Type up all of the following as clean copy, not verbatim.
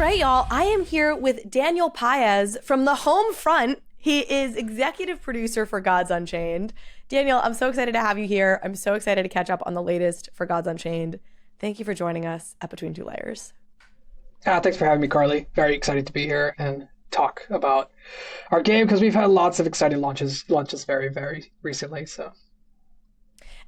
right, y'all. I am here with Daniel Paez from the home front. He is executive producer for Gods Unchained. Daniel, I'm so excited to have you here. I'm so excited to catch up on the latest for Gods Unchained. Thank you for joining us at Between Two Layers. Thanks for having me, Carly. Very excited to be here and talk about our game because we've had lots of exciting launches very, very recently.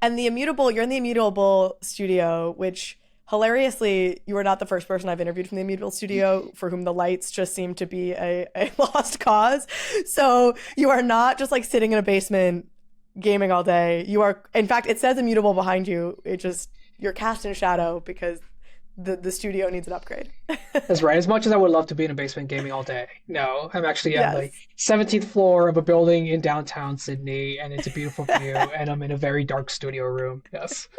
And you're in the Immutable studio, which hilariously, you are not the first person I've interviewed from the Immutable studio for whom the lights just seem to be a lost cause. So you are not just like sitting in a basement gaming all day. You are, in fact, it says Immutable behind you. You're cast in shadow because the studio needs an upgrade. That's right. As much as I would love to be in a basement gaming all day, no, I'm actually Yes. on the 17th floor of a building in downtown Sydney, and it's a beautiful view, and I'm in a very dark studio room. Yes.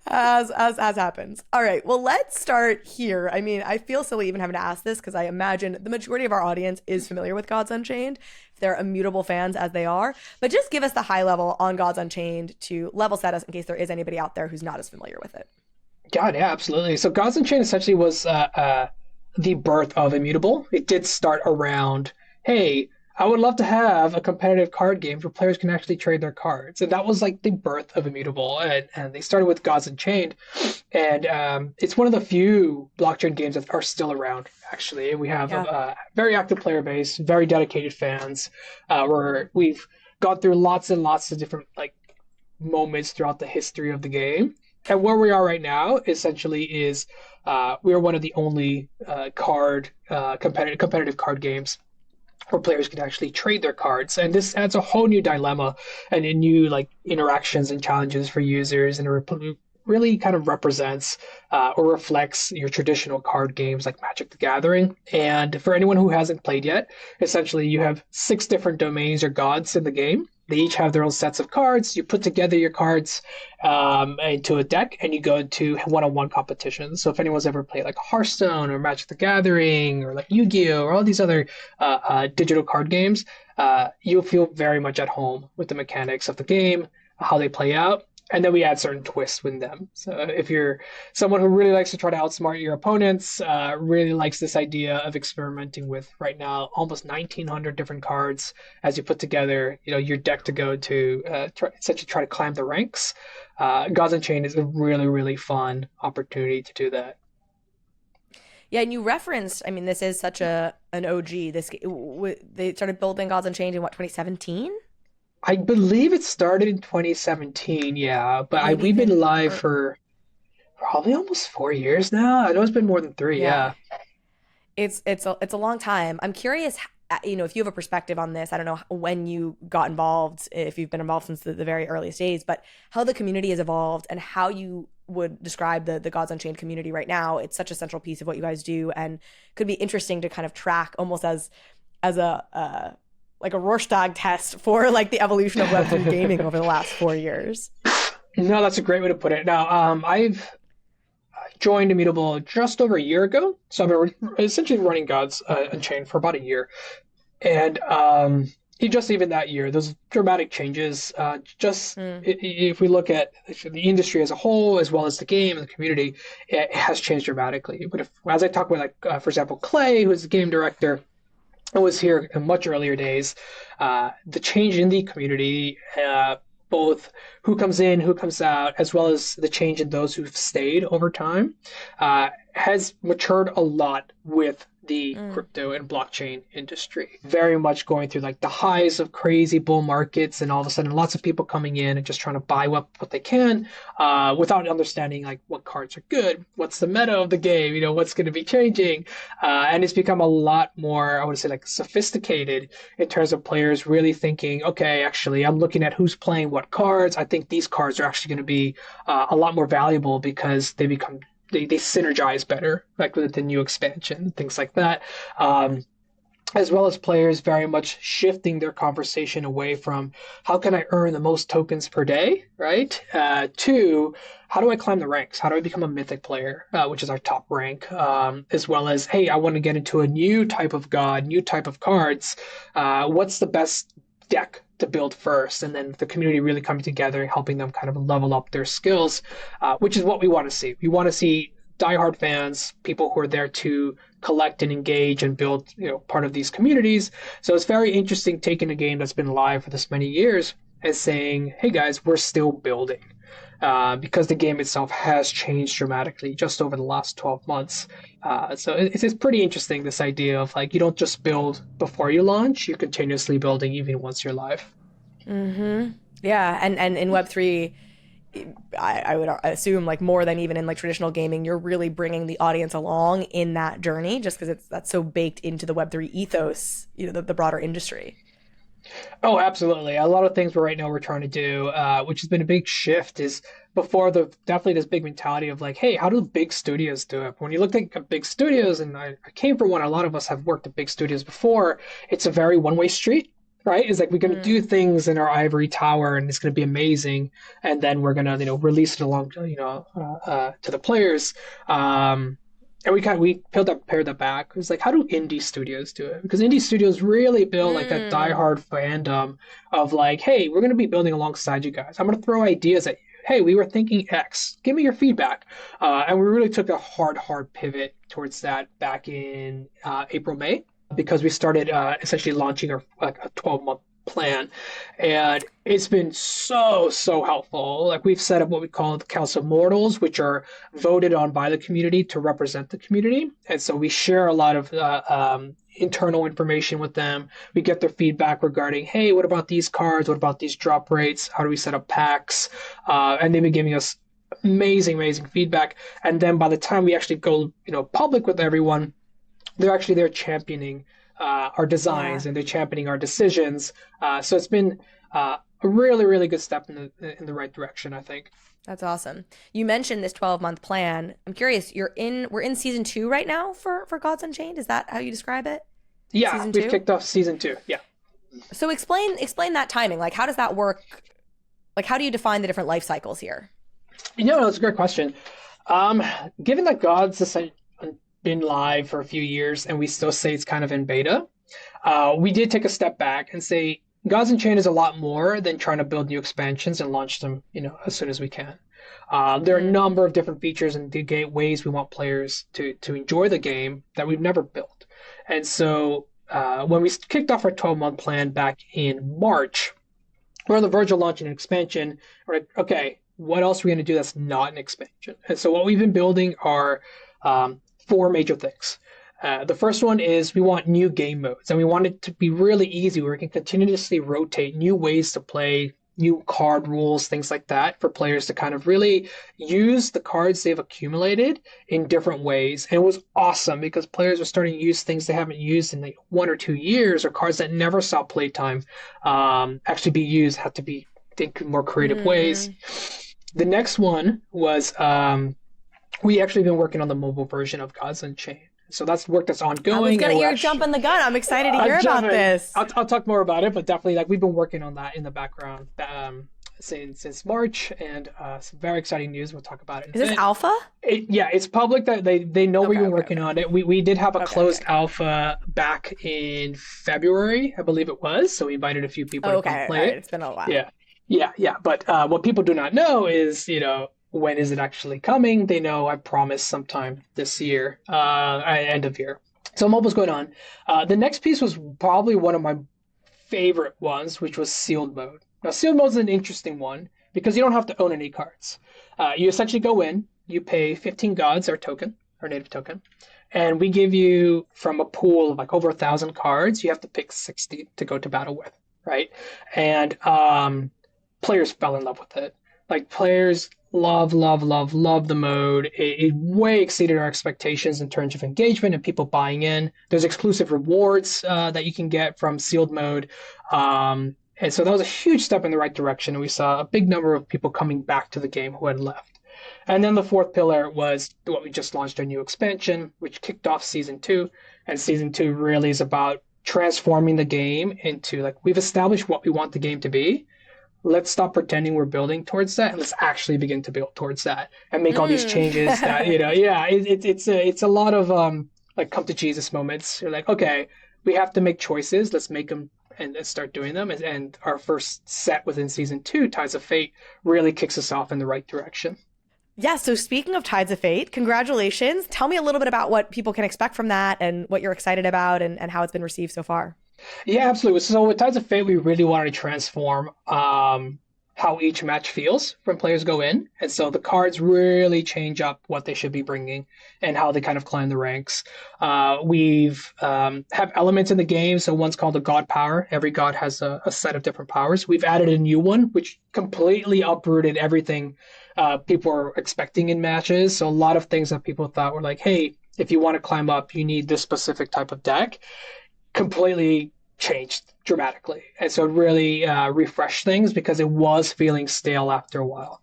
As happens. All right. Well, let's start here. I mean, I feel silly even having to ask this because I imagine the majority of our audience is familiar with Gods Unchained. If they're Immutable fans as they are, but just give us the high level on Gods Unchained to level set us in case there is anybody out there who's not as familiar with it. God, yeah, absolutely. So Gods Unchained essentially was the birth of Immutable. It did start around, hey, I would love to have a competitive card game where players can actually trade their cards. And that was like the birth of Immutable. And they started with Gods Unchained. And it's one of the few blockchain games that are still around, actually. And we have a very active player base, very dedicated fans, where we've gone through lots and lots of different like moments throughout the history of the game. And where we are right now, essentially, is we are one of the only competitive card games where players can actually trade their cards, and this adds a whole new dilemma and a new like interactions and challenges for users, and it really kind of represents or reflects your traditional card games like Magic the Gathering. And for anyone who hasn't played yet, essentially you have 6 different domains or gods in the game. They each have their own sets of cards. You put together your cards into a deck, and you go into one-on-one competitions. So if anyone's ever played like Hearthstone or Magic the Gathering or like Yu-Gi-Oh! Or all these other digital card games, you'll feel very much at home with the mechanics of the game, how they play out. And then we add certain twists with them. So if you're someone who really likes to try to outsmart your opponents, really likes this idea of experimenting with right now almost 1,900 different cards as you put together, your deck to go to essentially try to climb the ranks, Gods Unchained is a really, really fun opportunity to do that. Yeah, and you referenced, I mean, this is such an OG. They started building Gods Unchained in 2017? I believe it started in 2017, yeah, but we've been live for probably almost 4 years now. I know it's been more than 3, yeah. It's a long time. I'm curious, if you have a perspective on this. I don't know when you got involved, if you've been involved since the very earliest days, but how the community has evolved and how you would describe the Gods Unchained community right now. It's such a central piece of what you guys do, and could be interesting to kind of track almost as a like a Rorschach test for like the evolution of Web3 gaming over the last 4 years. No, that's a great way to put it. Now, I've joined Immutable just over a year ago. So I've been essentially running Gods Unchained for about a year. And just even that year, those dramatic changes, if we look at the industry as a whole, as well as the game and the community, it has changed dramatically. But as I talk with, like, for example, Clay, who's the game director, I was here in much earlier days. The change in the community, both who comes in, who comes out, as well as the change in those who've stayed over time, has matured a lot with the crypto and blockchain industry. Very much going through like the highs of crazy bull markets, and all of a sudden lots of people coming in and just trying to buy what they can without understanding like what cards are good, what's the meta of the game, what's going to be changing. And it's become a lot more, I would say, like sophisticated in terms of players really thinking, okay, actually I'm looking at who's playing what cards. I think these cards are actually going to be a lot more valuable because they synergize better, like with the new expansion, things like that. As well as players very much shifting their conversation away from how can I earn the most tokens per day, right? To how do I climb the ranks? How do I become a mythic player, which is our top rank? As well as, hey, I want to get into a new type of god, new type of cards. What's the best deck to build first? And then the community really coming together and helping them kind of level up their skills, which is what we want to see. We want to see diehard fans, people who are there to collect and engage and build, part of these communities. So it's very interesting taking a game that's been live for this many years and saying, hey guys, we're still building. Because the game itself has changed dramatically just over the last 12 months. So it's pretty interesting, this idea of like, you don't just build before you launch, you're continuously building even once you're live. Mm-hmm. Yeah, and in Web3, I would assume like more than even in like traditional gaming, you're really bringing the audience along in that journey just because that's so baked into the Web3 ethos, the broader industry. Oh, absolutely. A lot of things right now we're trying to do, which has been a big shift, is before definitely this big mentality of like, hey, how do big studios do it? When you look at big studios, and I came from one, a lot of us have worked at big studios before, it's a very one-way street, right? It's like we're going to do things in our ivory tower and it's going to be amazing. And then we're going to, release it along, to the players. And we paired that back. It was like, how do indie studios do it? Because indie studios really build like that diehard fandom of like, hey, we're going to be building alongside you guys. I'm going to throw ideas at you. Hey, we were thinking X. Give me your feedback. And we really took a hard pivot towards that back in April, May, because we started essentially launching a 12-month plan, and it's been so helpful. Like, we've set up what we call the Council of Mortals, which are voted on by the community to represent the community, and so we share a lot of internal information with them. We get their feedback regarding, hey, what about these cards? What about these drop rates? How do we set up packs? And they've been giving us amazing feedback. And then by the time we actually go public with everyone, they're championing our designs, and they're championing our decisions. So it's been a really good step in the right direction, I think. That's awesome. You mentioned this 12-month plan. I'm curious, we're in season 2 right now for Gods Unchained. Is that how you describe it? Yeah, we've kicked off season 2. Yeah. So explain that timing. Like, how does that work? Like, how do you define the different life cycles here? That's a great question. Given that Gods has been live for a few years and we still say it's kind of in beta, we did take a step back and say Gods Unchained is a lot more than trying to build new expansions and launch them, as soon as we can. There are a number of different features and ways we want players to enjoy the game that we've never built. And so when we kicked off our 12-month plan back in March, we're on the verge of launching an expansion. We're like, okay, what else are we going to do that's not an expansion? And so what we've been building are 4 major things. The first one is we want new game modes, and we want it to be really easy where we can continuously rotate new ways to play, new card rules, things like that, for players to kind of really use the cards they've accumulated in different ways. And it was awesome because players are starting to use things they haven't used in like 1 or 2 years, or cards that never saw playtime actually be used, have to be think more creative ways. The next one was we actually been working on the mobile version of Gods Unchained. So that's work that's ongoing. You're jumping the gun. I'm excited to hear about this. I'll talk more about it, but definitely like we've been working on that in the background since March, and some very exciting news. We'll talk about it. Is this alpha? It's public that they know we've been working on it. We did have a closed alpha back in February, I believe it was. So we invited a few people to come play it. It's been a while. Yeah. But what people do not know is, when is it actually coming? They know I promised sometime this year, end of year. So mobile's going on. The next piece was probably one of my favorite ones, which was sealed mode. Now, sealed mode is an interesting one because you don't have to own any cards. You essentially go in, you pay 15 gods, our native token, and we give you, from a pool of like over 1,000 cards, you have to pick 60 to go to battle with, right? And players fell in love with it. Like, players love the mode. It way exceeded our expectations in terms of engagement and people buying in. There's exclusive rewards that you can get from sealed mode. And so that was a huge step in the right direction. And we saw a big number of people coming back to the game who had left. And then the fourth pillar was what we just launched, our new expansion, which kicked off season 2. And season 2 really is about transforming the game into, like, we've established what we want the game to be. Let's stop pretending we're building towards that, and let's actually begin to build towards that and make all these changes that, it's a lot of like come to Jesus moments. You're like, okay, we have to make choices. Let's make them and start doing them. And our first set within season 2, Ties of Fate, really kicks us off in the right direction. Yeah, so speaking of Tides of Fate, congratulations. Tell me a little bit about what people can expect from that and what you're excited about and how it's been received so far. Yeah, absolutely. So with Tides of Fate, we really wanted to transform how each match feels when players go in. And so the cards really change up what they should be bringing and how they kind of climb the ranks. We've have elements in the game. So one's called a god power. Every god has a set of different powers. We've added a new one, which completely uprooted everything people were expecting in matches. So a lot of things that people thought were like, hey, if you want to climb up, you need this specific type of deck, completely changed dramatically. And so it really refreshed things because it was feeling stale after a while.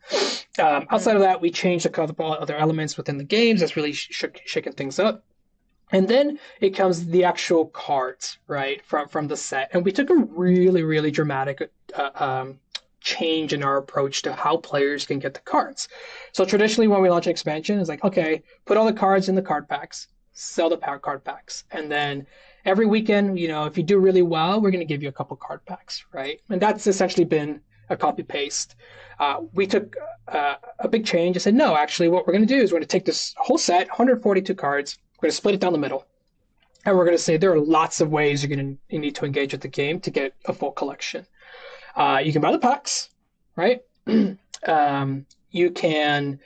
Outside of that, we changed a couple other elements within the games that's really shaking things up. And then it comes the actual cards, right, from the set. And we took a really, really dramatic change in our approach to how players can get the cards. So traditionally, when we launch an expansion, it's like, okay, put all the cards in the card packs, sell the power card packs, and then every weekend, if you do really well, we're going to give you a couple card packs, right? And that's essentially been a copy paste. We took a big change and said, no, actually, what we're going to do is we're going to take this whole set, 142 cards, we're going to split it down the middle. And we're going to say there are lots of ways you need to engage with the game to get a full collection. You can buy the packs, right? You can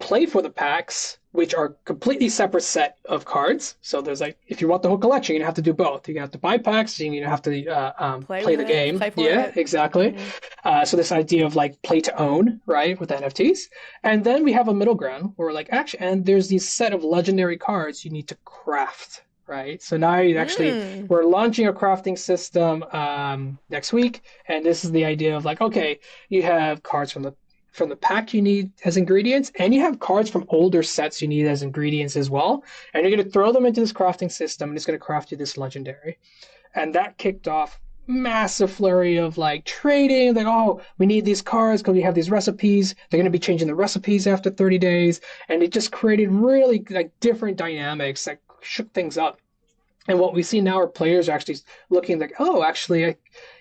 play for the packs, which are completely separate set of cards. So there's if you want the whole collection, you're gonna have to do both. You're gonna have to buy packs, and you have to play the game. Exactly. Mm-hmm. So this idea of play to own, right, with NFTs. And then we have a middle ground where we're and there's these set of legendary cards you need to craft, right? So now we're launching a crafting system next week, and this is the idea of okay, you have cards from the pack you need as ingredients, and you have cards from older sets you need as ingredients as well. And you're going to throw them into this crafting system, and it's going to craft you this legendary. And that kicked off massive flurry of trading. We need these cards because we have these recipes. They're going to be changing the recipes after 30 days. And it just created really different dynamics that shook things up. And what we see now are players are actually looking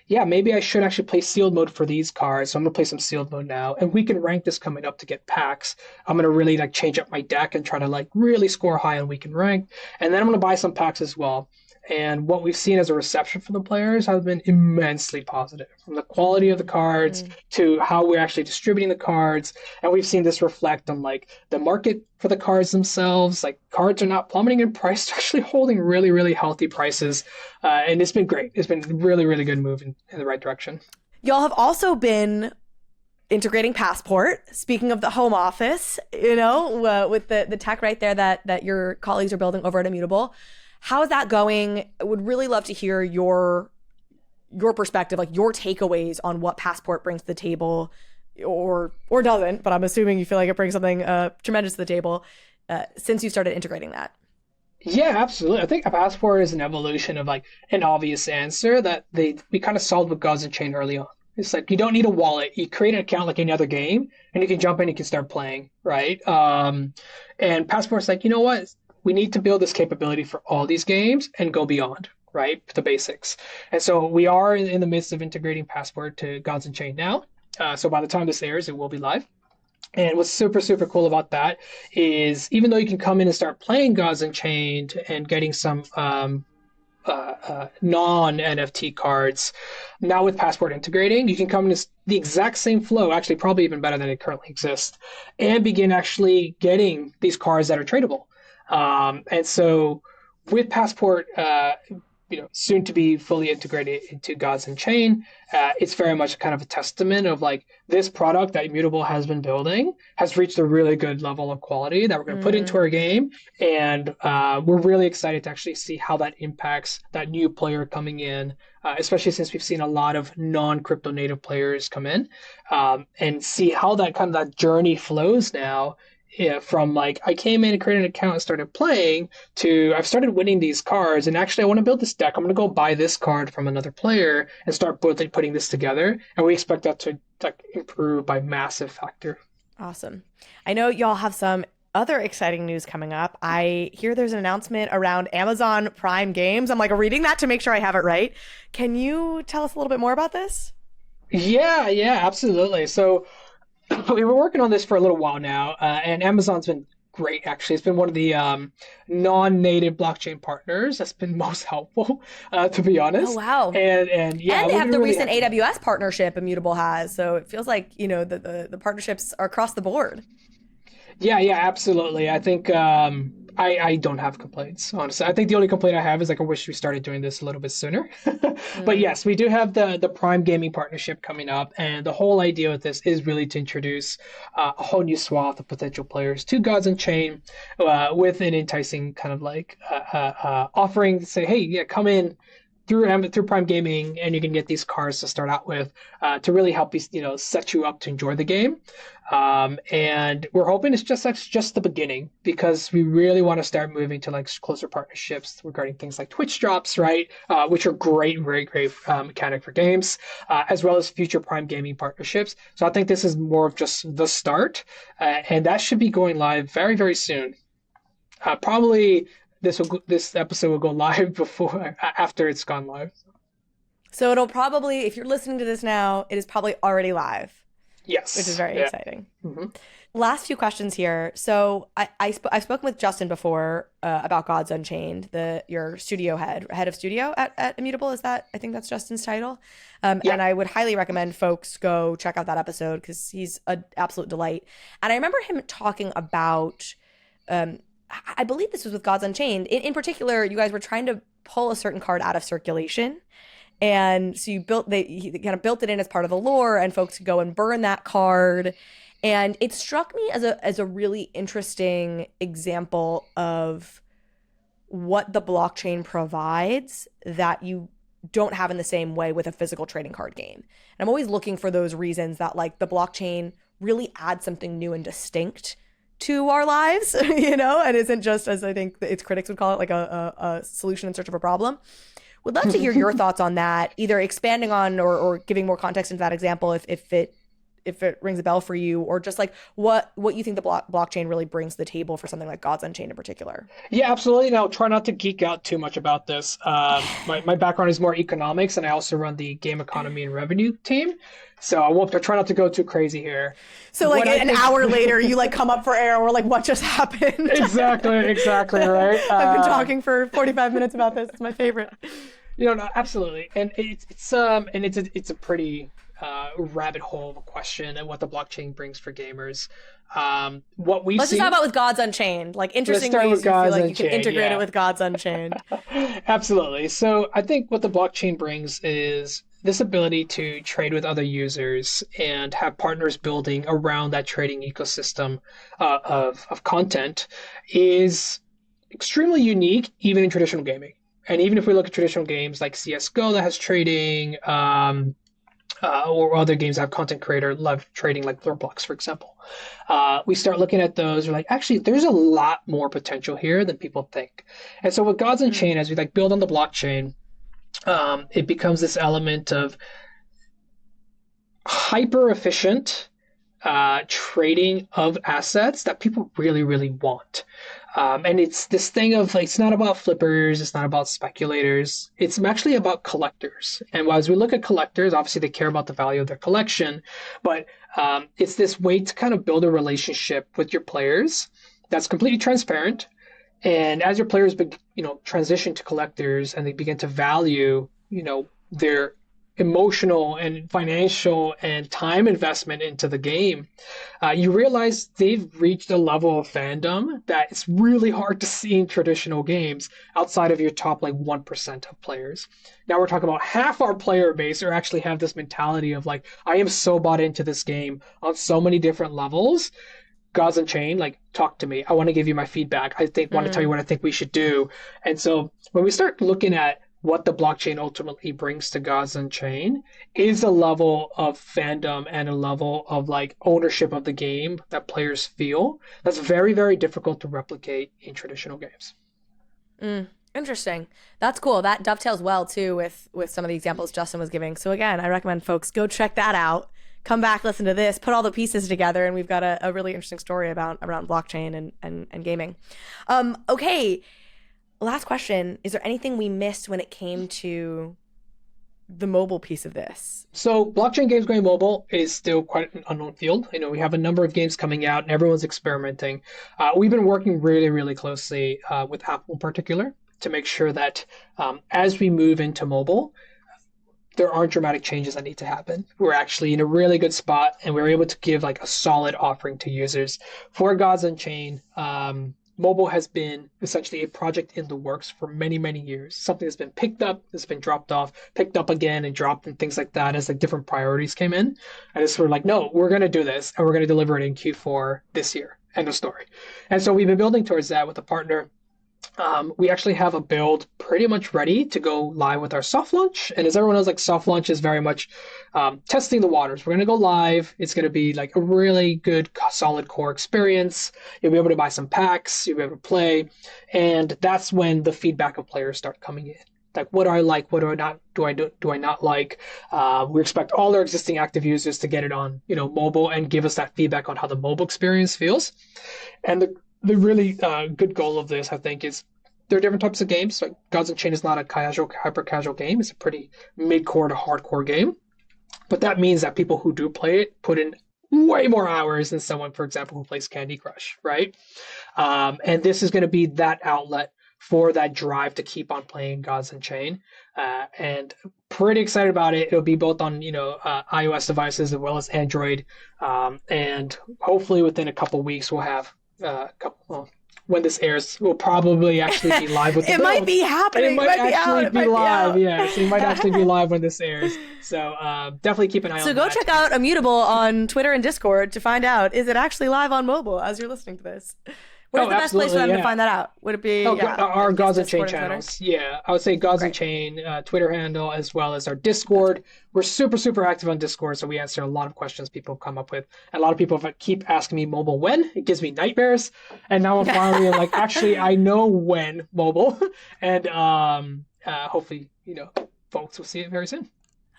maybe I should actually play sealed mode for these cards. So I'm going to play some sealed mode now. And we can rank this coming up to get packs. I'm going to really change up my deck and try to really score high on weekend rank. And then I'm going to buy some packs as well. And what we've seen as a reception from the players has been immensely positive, from the quality of the cards to how we're actually distributing the cards. And we've seen this reflect on the market for the cards themselves. Cards are not plummeting in price, they're actually holding really, really healthy prices. And it's been great. It's been a really, really good move in the right direction. Y'all have also been integrating Passport. Speaking of the home office, with the tech right there that your colleagues are building over at Immutable. How is that going? I would really love to hear your perspective, your takeaways on what Passport brings to the table or doesn't, but I'm assuming you feel like it brings something tremendous to the table since you started integrating that. Yeah, absolutely. I think a Passport is an evolution of an obvious answer that we kind of solved with Gods Unchained early on. It's you don't need a wallet. You create an account like any other game, and you can jump in and you can start playing, right? And Passport's you know what? We need to build this capability for all these games and go beyond, right? The basics. And so we are in the midst of integrating Passport to Gods Unchained now. So by the time this airs, it will be live. And what's super, super cool about that is even though you can come in and start playing Gods Unchained and getting some non-NFT cards, now with Passport integrating, you can come in the exact same flow, actually probably even better than it currently exists, and begin actually getting these cards that are tradable. And so with Passport, soon to be fully integrated into Gods Unchained, it's very much kind of a testament of this product that Immutable has been building has reached a really good level of quality that we're going to put into our game. And we're really excited to actually see how that impacts that new player coming in, especially since we've seen a lot of non-crypto native players come in, and see how that journey flows now. Yeah, from I came in and created an account and started playing to I've started winning these cards, and actually I want to build this deck. I'm going to go buy this card from another player and start putting this together. And we expect that to improve by massive factor. Awesome. I know y'all have some other exciting news coming up. I hear there's an announcement around Amazon Prime Games. I'm reading that to make sure I have it right. Can you tell us a little bit more about this? Yeah, absolutely. So We've been working on this for a little while now, and Amazon's been great. Actually, it's been one of the non-native blockchain partners that's been most helpful, to be Oh, honest. wow. And yeah, And they we've have been the really recent happy. AWS partnership Immutable has. So it feels like, the partnerships are across the board. Yeah, yeah, absolutely. I think I don't have complaints, honestly. I think the only complaint I have is like I wish we started doing this a little bit sooner. But Mm. yes, we do have the Prime Gaming partnership coming up, and the whole idea with this is really to introduce a whole new swath of potential players to Gods Unchained with an enticing kind of like offering to say, hey, yeah, come in through Prime Gaming, and you can get these cards to start out with to really help you, set you up to enjoy the game. And we're hoping it's just the beginning because we really want to start moving to like closer partnerships regarding things like Twitch drops, right? Which are great, very great mechanic for games, as well as future Prime Gaming partnerships. So I think this is more of just the start, and that should be going live very, very soon. Probably this episode will go live before after it's gone live. So it'll probably, if you're listening to this now, it is probably already live, which is Yes. very Yeah. exciting. Hmm. Last few questions here. So I've spoken with Justin before about Gods Unchained, your studio head of studio at Immutable. Is that, I think that's Justin's title. Yeah. And I would highly recommend folks go check out that episode because he's an absolute delight. And I remember him talking about, um, I believe this was with Gods Unchained. In particular, you guys were trying to pull a certain card out of circulation. And so he kind of built it in as part of the lore, and folks could go and burn that card. And it struck me as a really interesting example of what the blockchain provides that you don't have in the same way with a physical trading card game. And I'm always looking for those reasons that like the blockchain really adds something new and distinct to our lives, and isn't just, as I think its critics would call it, like a solution in search of a problem. Would love to hear your thoughts on that, either expanding on or giving more context into that example if it rings a bell for you, or just like what you think the blockchain really brings to the table for something like Gods Unchained in particular. Yeah, absolutely. Now, try not to geek out too much about this. My background is more economics, and I also run the game economy and revenue team. So I try not to go too crazy here. So like What I an think- hour later, you like come up for air, and we're like, what just happened? Exactly, right. I've been talking for 45 minutes about this. It's my favorite. No, absolutely, and it's a pretty rabbit hole of a question and what the blockchain brings for gamers. What we Let's see. just talk about with Gods Unchained, like interesting start ways with you feel Gods like you can Unchained, integrate yeah. it with Gods Unchained. Absolutely. So I think what the blockchain brings is this ability to trade with other users and have partners building around that trading ecosystem of content is extremely unique, even in traditional gaming. And even if we look at traditional games like CSGO that has trading, or other games that have content creator love trading, like Roblox, for example, we start looking at those. We're like, actually, there's a lot more potential here than people think. And so with Gods Unchained, as we like build on the blockchain, it becomes this element of hyper efficient trading of assets that people really, really want. And it's this thing of like, it's not about flippers, it's not about speculators, it's actually about collectors. And as we look at collectors, obviously they care about the value of their collection, but it's this way to kind of build a relationship with your players that's completely transparent. And as your players, transition to collectors and they begin to value, their emotional and financial and time investment into the game, you realize they've reached a level of fandom that it's really hard to see in traditional games outside of your top like 1% of players. Now we're talking about half our player base are actually have this mentality of like, I am so bought into this game on so many different levels. Gods Unchained, like, talk to me. I want to give you my feedback. Want to tell you what I think we should do. And so when we start looking at what the blockchain ultimately brings to Gods Unchained is a level of fandom and a level of like ownership of the game that players feel that's very, very difficult to replicate in traditional games. Interesting. That's cool. That dovetails well too with some of the examples Justin was giving. So again, I recommend folks go check that out. Come back, listen to this, put all the pieces together, and we've got a really interesting story around blockchain and gaming. Okay. Last question. Is there anything we missed when it came to the mobile piece of this? So blockchain games going mobile is still quite an unknown field. We have a number of games coming out and everyone's experimenting. We've been working really, really closely with Apple in particular to make sure that as we move into mobile, there aren't dramatic changes that need to happen. We're actually in a really good spot, and we're able to give like a solid offering to users. For Gods Unchained, mobile has been essentially a project in the works for many, many years. Something that's been picked up, that's been dropped off, picked up again and dropped, and things like that as like different priorities came in. And it's sort of like, no, we're going to do this, and we're going to deliver it in Q4 this year. End of story. And so we've been building towards that with a partner. We actually have a build pretty much ready to go live with our soft launch. And as everyone knows, like soft launch is very much testing the waters. We're going to go live. It's going to be like a really good, solid core experience. You'll be able to buy some packs. You'll be able to play. And that's when the feedback of players start coming in. Like, what do I like? What do I not like? We expect all our existing active users to get it on, mobile and give us that feedback on how the mobile experience feels. And the really good goal of this, I think, is there are different types of games. Like Gods Unchained is not a casual, hyper-casual game. It's a pretty mid-core to hardcore game. But that means that people who do play it put in way more hours than someone, for example, who plays Candy Crush, right? And this is going to be that outlet for that drive to keep on playing Gods Unchained. And pretty excited about it. It'll be both on, iOS devices as well as Android. And hopefully within a couple weeks, we'll have when this airs, we'll probably actually be live with the It build. might be happening. It might actually be live. Yeah, so it might actually be live when this airs. So definitely keep an eye on that. So go check out Immutable on Twitter and Discord to find out, is it actually live on mobile as you're listening to this? Where's the best place for them to find that out? Would it be our Gods Unchained channels? Yeah, I would say Gods Unchained Twitter handle as well as our Discord. We're super, super active on Discord, so we answer a lot of questions people come up with. And a lot of people keep asking me mobile when. It gives me nightmares. And now I'm finally like, actually, I know when mobile. And hopefully, folks will see it very soon.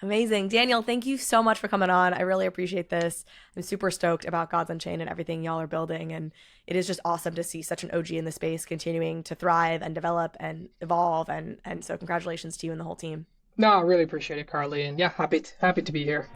Amazing. Daniel, thank you so much for coming on. I really appreciate this. I'm super stoked about Gods Unchained and everything y'all are building. And it is just awesome to see such an OG in the space continuing to thrive and develop and evolve. And so congratulations to you and the whole team. No, I really appreciate it, Carly. And yeah, happy to be here.